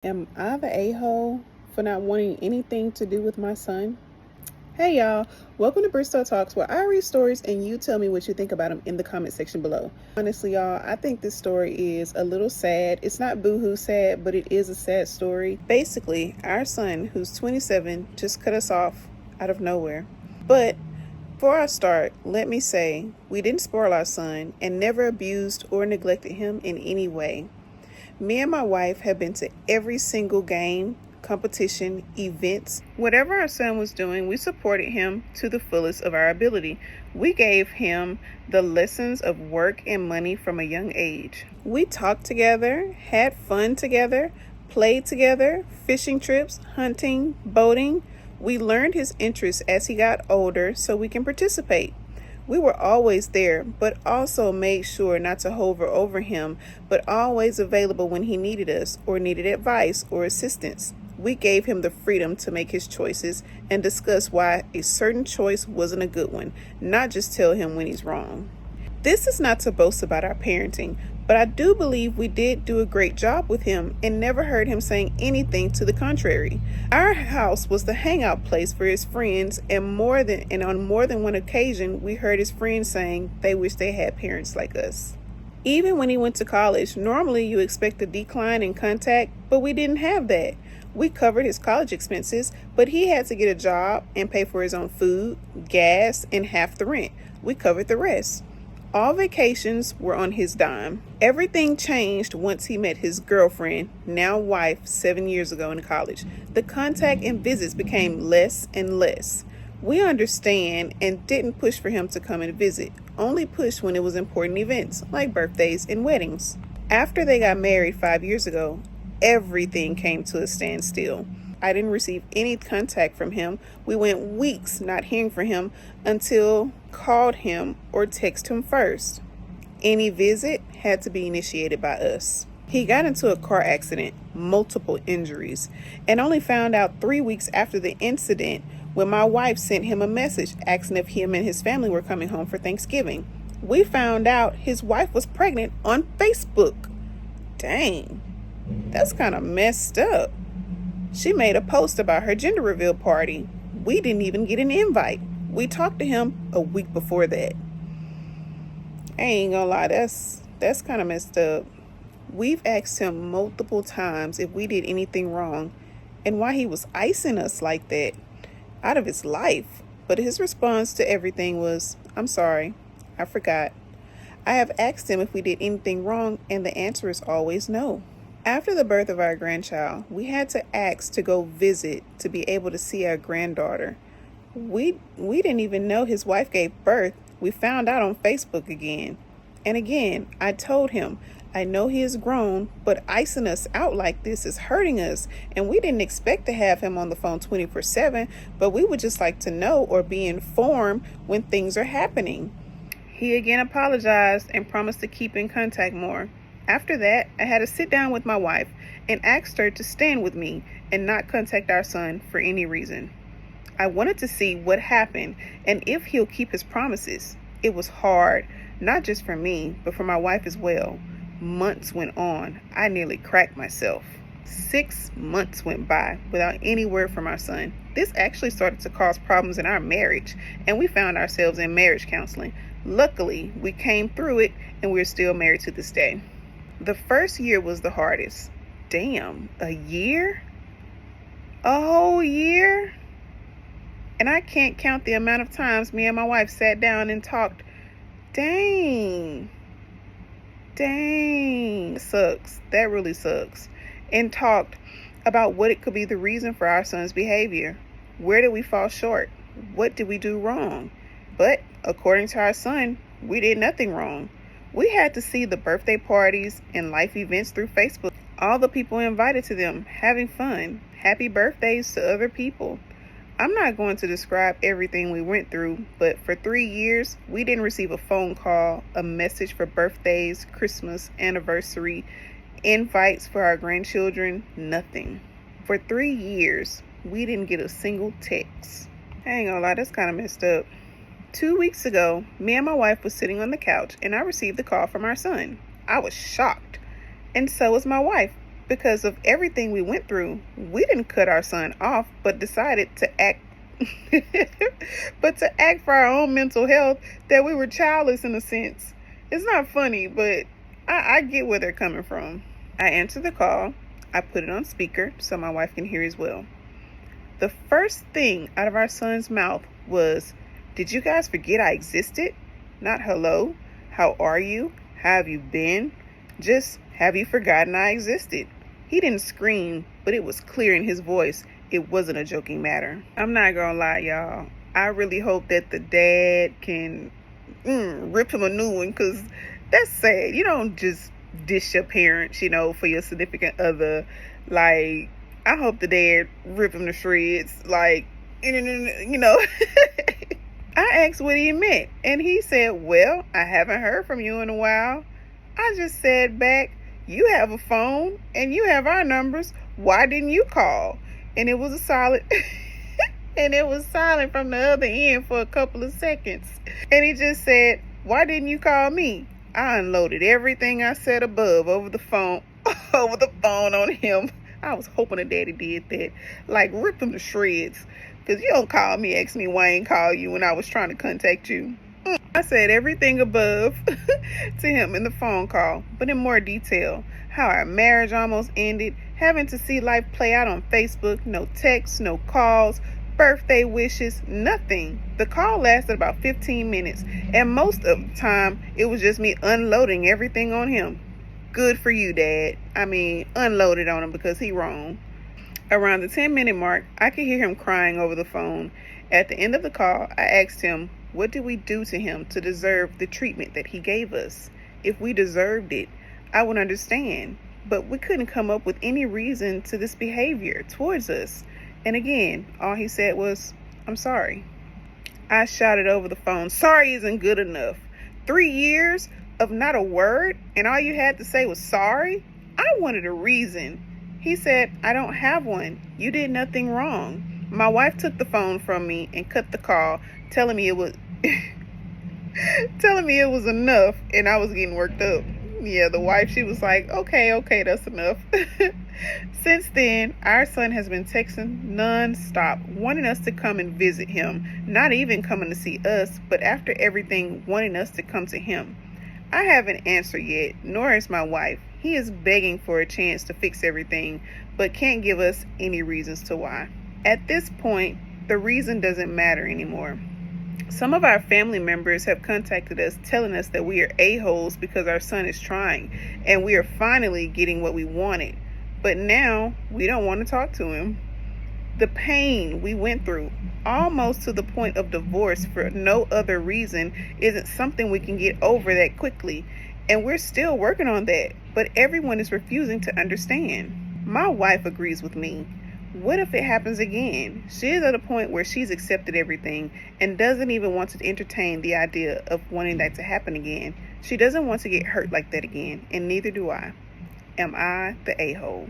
Am I the a-hole for not wanting anything to do with my son? Hey y'all, welcome to Bristol Talks, where I read stories and you tell me what you think about them in the comment section below. Honestly, y'all, I think this story is a little sad. It's not boohoo sad, but it is a sad story. Basically, our son, who's 27, just cut us off out of nowhere. But before I start, let me say we didn't spoil our son and never abused or neglected him in any way. Me and my wife have been to every single game, competition, events. Whatever our son was doing, we supported him to the fullest of our ability. We gave him the lessons of work and money from a young age. We talked together, had fun together, played together, fishing trips, hunting, boating. We learned his interests as he got older so we can participate. We were always there, but also made sure not to hover over him, but always available when he needed us or needed advice or assistance. We gave him the freedom to make his choices and discuss why a certain choice wasn't a good one, not just tell him when he's wrong. This is not to boast about our parenting, but I do believe we did do a great job with him and never heard him saying anything to the contrary. Our house was the hangout place for his friends, and on more than one occasion, we heard his friends saying they wish they had parents like us. Even when he went to college, normally you expect a decline in contact, but we didn't have that. We covered his college expenses, but he had to get a job and pay for his own food, gas, and half the rent. We covered the rest. All vacations were on his dime. Everything changed once he met his girlfriend, now wife, 7 years ago in college. The contact and visits became less and less. We understand and didn't push for him to come and visit, only pushed when it was important events like birthdays and weddings. After they got married 5 years ago, everything came to a standstill. I didn't receive any contact from him. We went weeks not hearing from him until called him or text him first. Any visit had to be initiated by us. He got into a car accident, multiple injuries, and only found out 3 weeks after the incident when my wife sent him a message asking if him and his family were coming home for Thanksgiving. We found out his wife was pregnant on Facebook. Dang, that's kind of messed up. She made a post about her gender reveal party. We didn't even get an invite. We talked to him a week before that. I ain't gonna lie, that's kind of messed up. We've asked him multiple times if we did anything wrong and why he was icing us like that out of his life. But his response to everything was, "I'm sorry, I forgot." I have asked him if we did anything wrong, and the answer is always no. After the birth of our grandchild, we had to ask to go visit to be able to see our granddaughter. We didn't even know his wife gave birth. We found out on Facebook again. And again, I told him, I know he is grown, but icing us out like this is hurting us. And we didn't expect to have him on the phone 24/7, but we would just like to know or be informed when things are happening. He again apologized and promised to keep in contact more. After that, I had to sit down with my wife and asked her to stand with me and not contact our son for any reason. I wanted to see what happened and if he'll keep his promises. It was hard, not just for me, but for my wife as well. Months went on. I nearly cracked myself. 6 months went by without any word from our son. This actually started to cause problems in our marriage, and we found ourselves in marriage counseling. Luckily, we came through it, and we're still married to this day. The first year was the hardest. Damn, a year? A whole year? And I can't count the amount of times me and my wife sat down and talked. Dang. It sucks. That really sucks. And talked about what it could be the reason for our son's behavior. Where did we fall short? What did we do wrong? But according to our son, we did nothing wrong. We had to see the birthday parties and life events through Facebook. All the people invited to them, having fun. Happy birthdays to other people. I'm not going to describe everything we went through, but for 3 years, we didn't receive a phone call, a message for birthdays, Christmas, anniversary, invites for our grandchildren, nothing. For 3 years, we didn't get a single text. I ain't gonna lie, that's kind of messed up. 2 weeks ago, me and my wife was sitting on the couch and I received a call from our son. I was shocked, and so was my wife. because of everything we went through. We didn't cut our son off, but decided to act for our own mental health, that we were childless in a sense. It's not funny, but I get where they're coming from. I answered the call. I put it on speaker so my wife can hear as well. The first thing out of our son's mouth was, "Did you guys forget I existed?" Not hello, how are you, how have you been? Just, have you forgotten I existed? He didn't scream, but it was clear in his voice it wasn't a joking matter. I'm not gonna lie, y'all. I really hope that the dad can rip him a new one, because that's sad. You don't just dish your parents, for your significant other. Like, I hope the dad rip him to shreds. Like, I asked what he meant, and he said, "Well, I haven't heard from you in a while." I just said back, "You have a phone, and you have our numbers. Why didn't you call?" And it was silent from the other end for a couple of seconds. And he just said, "Why didn't you call me?" I unloaded everything I said above over the phone on him. I was hoping the daddy did that. Like, rip him to shreds. Because you don't call me, ask me why I ain't call you when I was trying to contact you. I said everything above to him in the phone call, but in more detail. How our marriage almost ended, having to see life play out on Facebook, no texts, no calls, birthday wishes, nothing. The call lasted about 15 minutes, and most of the time, it was just me unloading everything on him. Good for you, Dad. I mean, unloaded on him because he wrong. Around the 10-minute mark, I could hear him crying over the phone. At the end of the call, I asked him, what did we do to him to deserve the treatment that he gave us? If we deserved it, I would understand. But we couldn't come up with any reason to this behavior towards us. And again, all he said was, "I'm sorry." I shouted over the phone, "Sorry isn't good enough. 3 years of not a word, and all you had to say was sorry?" I wanted a reason. He said, "I don't have one. You did nothing wrong." My wife took the phone from me and cut the call, telling me it was enough, and I was getting worked up. Yeah, the wife, she was like, okay, that's enough. Since then, our son has been texting non-stop, wanting us to come and visit him, not even coming to see us, but after everything, wanting us to come to him. I haven't answered yet, nor is my wife. He is begging for a chance to fix everything, but can't give us any reasons to why. At this point, the reason doesn't matter anymore. Some of our family members have contacted us telling us that we are a-holes because our son is trying, and we are finally getting what we wanted. But now, we don't want to talk to him. The pain we went through, almost to the point of divorce for no other reason, isn't something we can get over that quickly. And we're still working on that, but everyone is refusing to understand. My wife agrees with me. What if it happens again? She is at a point where she's accepted everything and doesn't even want to entertain the idea of wanting that to happen again. She doesn't want to get hurt like that again, and neither do I. Am I the a-hole?